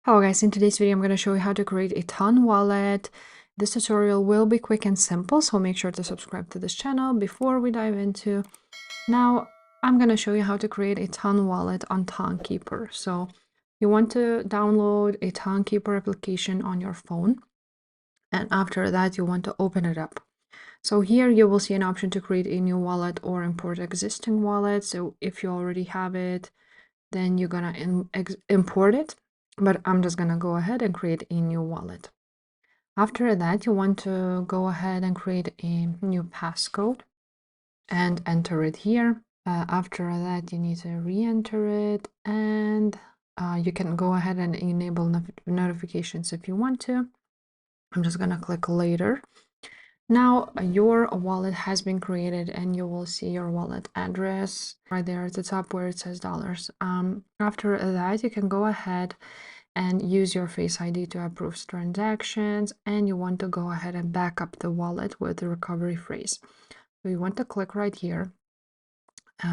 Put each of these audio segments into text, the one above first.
Hello guys, in today's video I'm going to show you how to create a Ton wallet. This tutorial will be quick and simple, so make sure to subscribe to this channel. Before we dive into, now I'm going to show you how to create a Ton wallet on TonKeeper. So you want to download a TonKeeper application on your phone, and after that you want to open it up. So here you will see an option to create a new wallet or import existing wallet. So if you already have it, then you're gonna import it, but I'm just gonna go ahead and create a new wallet. After that, you want to go ahead and create a new passcode and enter it here. After that, you need to re-enter it, and you can go ahead and enable notifications if you want to. I'm just gonna click later. Now your wallet has been created and you will see your wallet address right there at the top where it says dollars. After that, you can go ahead and use your Face ID to approve transactions, and you want to go ahead and back up the wallet with the recovery phrase. So you want to click right here,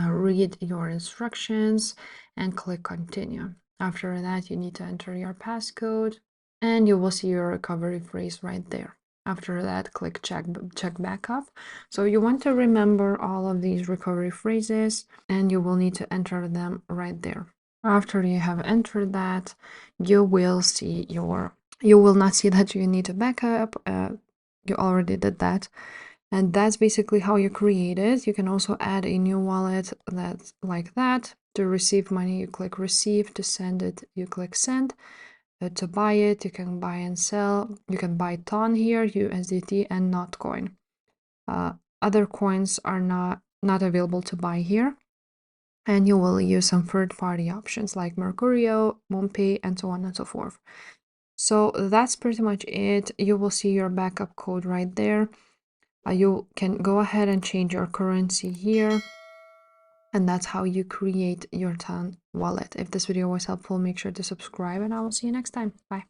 read your instructions, and click continue. After that, you need to enter your passcode, and you will see your recovery phrase right there. After that, click check backup. So you want to remember all of these recovery phrases, and you will need to enter them right there. After you have entered that, you will not see that you need to backup. You already did that. And that's basically how you create it. You can also add a new wallet that's like that. To receive money, you click receive. To send it, you click send. To buy it, you can buy and sell. You can buy Ton here, USDT, and Notcoin. Other coins are not available to buy here. And you will use some third-party options like Mercurio, MoonPay, and so on and so forth. So that's pretty much it. You will see your backup code right there. You can go ahead and change your currency here. And that's how you create your Ton wallet. If this video was helpful, make sure to subscribe, and I will see you next time. Bye.